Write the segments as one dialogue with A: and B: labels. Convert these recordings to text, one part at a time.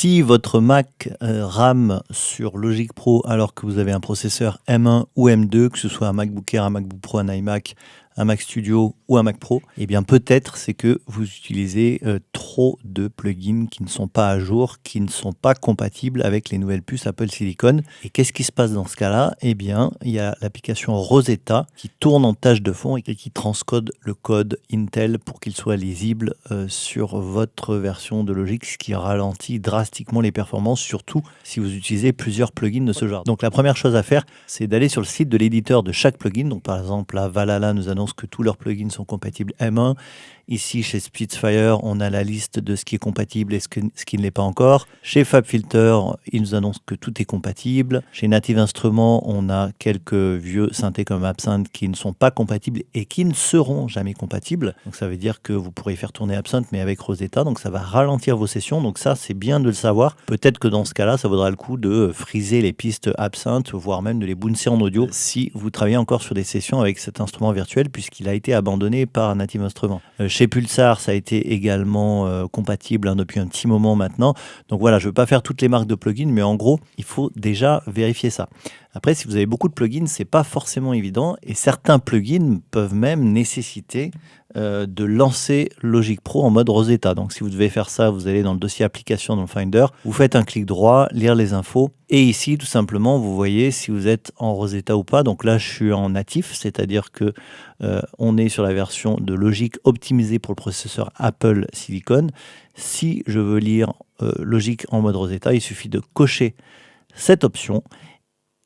A: Si votre Mac rame sur Logic Pro alors que vous avez un processeur M1 ou M2, que ce soit un MacBook Air, un MacBook Pro, un iMac, un Mac Studio ou un Mac Pro, eh bien peut-être c'est que vous utilisez trop de plugins qui ne sont pas à jour, qui ne sont pas compatibles avec les nouvelles puces Apple Silicon. Et qu'est-ce qui se passe dans ce cas-là? Eh bien, il y a l'application Rosetta qui tourne en tâche de fond et qui transcode le code Intel pour qu'il soit lisible sur votre version de Logic, ce qui ralentit drastiquement les performances, surtout si vous utilisez plusieurs plugins de ce genre. Donc la première chose à faire, c'est d'aller sur le site de l'éditeur de chaque plugin. Donc par exemple, là, Valhalla nous annonce que tous leurs plugins sont compatibles M1. Ici, chez Spitfire, on a la liste de ce qui est compatible et ce qui ne l'est pas encore. Chez FabFilter, ils nous annoncent que tout est compatible. Chez Native Instruments, on a quelques vieux synthés comme Absinthe qui ne sont pas compatibles et qui ne seront jamais compatibles. Donc ça veut dire que vous pourrez faire tourner Absinthe, mais avec Rosetta. Donc ça va ralentir vos sessions. Donc ça, c'est bien de le savoir. Peut-être que dans ce cas-là, ça vaudra le coup de friser les pistes Absinthe, voire même de les bouncer en audio si vous travaillez encore sur des sessions avec cet instrument virtuel, puisqu'il a été abandonné par Native Instruments. Chez Pulsar, ça a été également compatible depuis un petit moment maintenant. Donc voilà, je ne veux pas faire toutes les marques de plugins, mais en gros, il faut déjà vérifier ça. Après, si vous avez beaucoup de plugins, ce n'est pas forcément évident et certains plugins peuvent même nécessiter de lancer Logic Pro en mode Rosetta. Donc si vous devez faire ça, vous allez dans le dossier application dans le Finder, vous faites un clic droit, lire les infos et ici, tout simplement, vous voyez si vous êtes en Rosetta ou pas. Donc là, je suis en natif, c'est-à-dire que on est sur la version de Logic optimisée pour le processeur Apple Silicon. Si je veux lire Logic en mode Rosetta, il suffit de cocher cette option.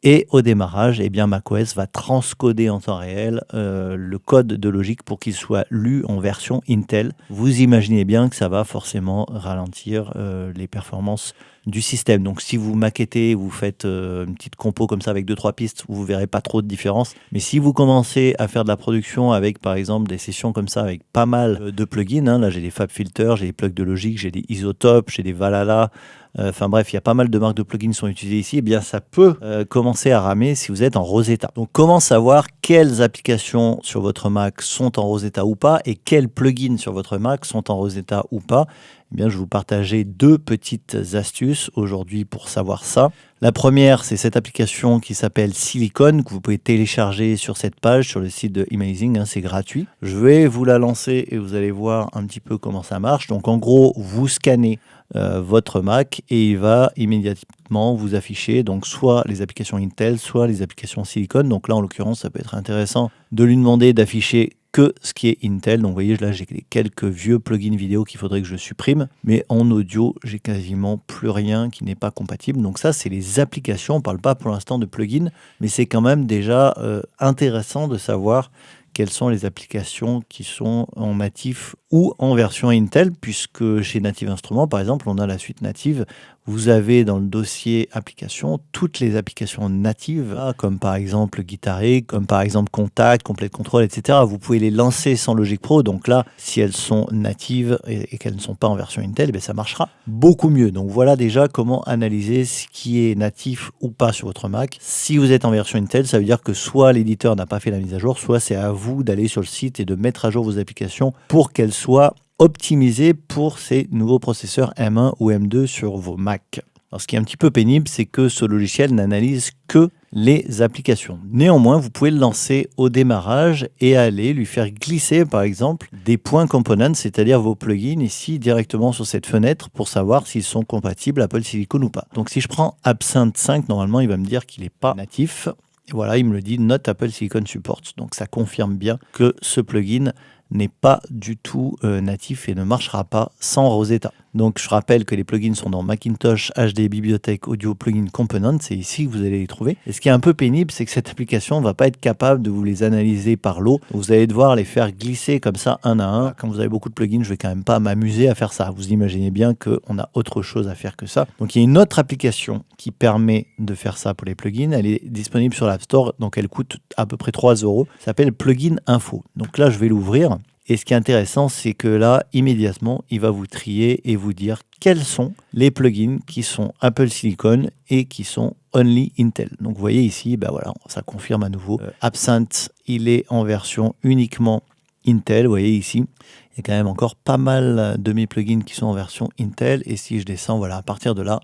A: Et au démarrage, eh bien, macOS va transcoder en temps réel le code de Logic pour qu'il soit lu en version Intel. Vous imaginez bien que ça va forcément ralentir les performances du système. Donc si vous maquettez, vous faites une petite compo comme ça avec 2-3 pistes, vous ne verrez pas trop de différence. Mais si vous commencez à faire de la production avec par exemple des sessions comme ça avec pas mal de plugins, là j'ai des FabFilter, j'ai des plugs de Logic, j'ai des Isotope, j'ai des Valhalla, enfin bref, il y a pas mal de marques de plugins qui sont utilisées ici, eh bien ça peut commencer à ramer si vous êtes en Rosetta. Donc comment savoir quelles applications sur votre Mac sont en Rosetta ou pas et quels plugins sur votre Mac sont en Rosetta ou pas? Eh bien, je vais vous partager 2 petites astuces aujourd'hui pour savoir ça. La première, c'est cette application qui s'appelle Silicon, que vous pouvez télécharger sur cette page, sur le site de Amazing, c'est gratuit. Je vais vous la lancer et vous allez voir un petit peu comment ça marche. Donc en gros, vous scannez votre Mac et il va immédiatement vous afficher donc soit les applications Intel, soit les applications Silicon. Donc là, en l'occurrence, ça peut être intéressant de lui demander d'afficher que ce qui est Intel. Donc vous voyez, là j'ai quelques vieux plugins vidéo qu'il faudrait que je supprime, mais en audio, j'ai quasiment plus rien qui n'est pas compatible. Donc ça, c'est les applications. On ne parle pas pour l'instant de plugins, mais c'est quand même déjà intéressant de savoir quelles sont les applications qui sont en natif ou en version Intel, puisque chez Native Instruments, par exemple, on a la suite native. Vous avez dans le dossier applications toutes les applications natives, comme par exemple Guitar Rig, comme par exemple Contact, Complete Control, etc. Vous pouvez les lancer sans Logic Pro. Donc là, si elles sont natives et qu'elles ne sont pas en version Intel, ça marchera beaucoup mieux. Donc voilà déjà comment analyser ce qui est natif ou pas sur votre Mac. Si vous êtes en version Intel, ça veut dire que soit l'éditeur n'a pas fait la mise à jour, soit c'est à vous d'aller sur le site et de mettre à jour vos applications pour qu'elles soient optimisé pour ces nouveaux processeurs M1 ou M2 sur vos Mac. Alors, ce qui est un petit peu pénible, c'est que ce logiciel n'analyse que les applications. Néanmoins, vous pouvez le lancer au démarrage et aller lui faire glisser, par exemple, des points components, c'est-à-dire vos plugins ici directement sur cette fenêtre pour savoir s'ils sont compatibles Apple Silicon ou pas. Donc, si je prends Absinthe 5, normalement, il va me dire qu'il n'est pas natif. Et voilà, il me le dit, Not Apple Silicon Support. Donc, ça confirme bien que ce plugin n'est pas du tout natif et ne marchera pas sans Rosetta. Donc je rappelle que les plugins sont dans Macintosh HD Bibliothèque Audio Plugin Components, c'est ici que vous allez les trouver. Et ce qui est un peu pénible, c'est que cette application ne va pas être capable de vous les analyser par lot. Vous allez devoir les faire glisser comme ça un à un. Quand vous avez beaucoup de plugins, je vais quand même pas m'amuser à faire ça. Vous imaginez bien qu'on a autre chose à faire que ça. Donc il y a une autre application qui permet de faire ça pour les plugins. Elle est disponible sur l'App Store, donc elle coûte à peu près 3 €. Ça s'appelle Plugin Info. Donc là, je vais l'ouvrir. Et ce qui est intéressant, c'est que là, immédiatement, il va vous trier et vous dire quels sont les plugins qui sont Apple Silicon et qui sont Only Intel. Donc vous voyez ici, voilà, ça confirme à nouveau. Absinthe, il est en version uniquement Intel. Vous voyez ici, il y a quand même encore pas mal de mes plugins qui sont en version Intel. Et si je descends, voilà, à partir de là,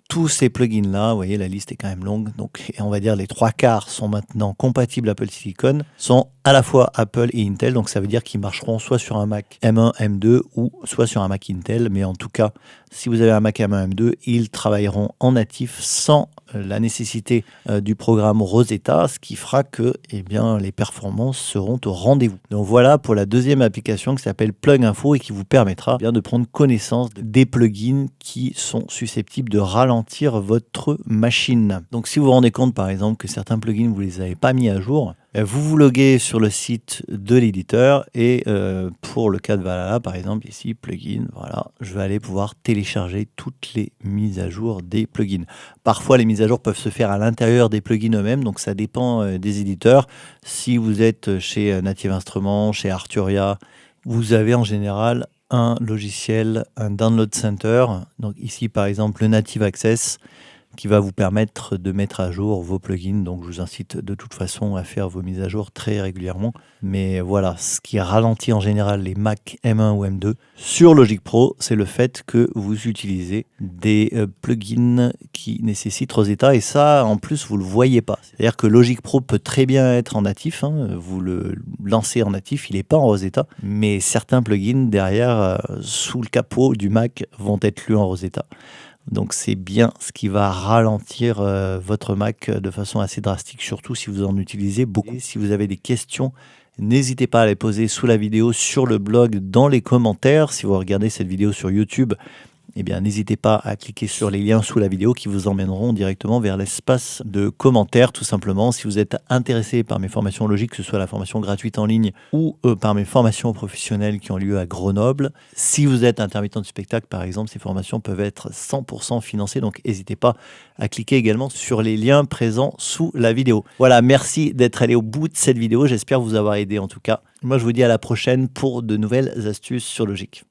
A: tous ces plugins-là, vous voyez, la liste est quand même longue. Donc, on va dire les 3/4 sont maintenant compatibles Apple Silicon, sont à la fois Apple et Intel. Donc, ça veut dire qu'ils marcheront soit sur un Mac M1, M2 ou soit sur un Mac Intel. Mais en tout cas, si vous avez un Mac M1, M2, ils travailleront en natif sans la nécessité du programme Rosetta, ce qui fera que eh bien, les performances seront au rendez-vous. Donc voilà pour la deuxième application qui s'appelle Plug Info et qui vous permettra bien de prendre connaissance des plugins qui sont susceptibles de ralentir votre machine. Donc si vous vous rendez compte par exemple que certains plugins vous les avez pas mis à jour, vous vous loguez sur le site de l'éditeur et pour le cas de Valhalla par exemple ici plugin, voilà, je vais aller pouvoir télécharger toutes les mises à jour des plugins. Parfois les mises à jour peuvent se faire à l'intérieur des plugins eux-mêmes, donc ça dépend des éditeurs. Si vous êtes chez Native Instruments, chez Arturia, vous avez en général un logiciel, un download center, donc ici par exemple le Native Access, qui va vous permettre de mettre à jour vos plugins. Donc, je vous incite de toute façon à faire vos mises à jour très régulièrement. Mais voilà, ce qui ralentit en général les Mac M1 ou M2 sur Logic Pro, c'est le fait que vous utilisez des plugins qui nécessitent Rosetta. Et ça, en plus, vous ne le voyez pas. C'est-à-dire que Logic Pro peut très bien être en natif. Vous le lancez en natif, il n'est pas en Rosetta. Mais certains plugins derrière, sous le capot du Mac, vont être lus en Rosetta. Donc c'est bien ce qui va ralentir votre Mac de façon assez drastique, surtout si vous en utilisez beaucoup. Et si vous avez des questions, n'hésitez pas à les poser sous la vidéo, sur le blog, dans les commentaires. Si vous regardez cette vidéo sur YouTube, eh bien, n'hésitez pas à cliquer sur les liens sous la vidéo qui vous emmèneront directement vers l'espace de commentaires, tout simplement. Si vous êtes intéressé par mes formations logiques, que ce soit la formation gratuite en ligne ou par mes formations professionnelles qui ont lieu à Grenoble. Si vous êtes intermittent du spectacle, par exemple, ces formations peuvent être 100% financées. Donc, n'hésitez pas à cliquer également sur les liens présents sous la vidéo. Voilà, merci d'être allé au bout de cette vidéo. J'espère vous avoir aidé en tout cas. Moi, je vous dis à la prochaine pour de nouvelles astuces sur Logic.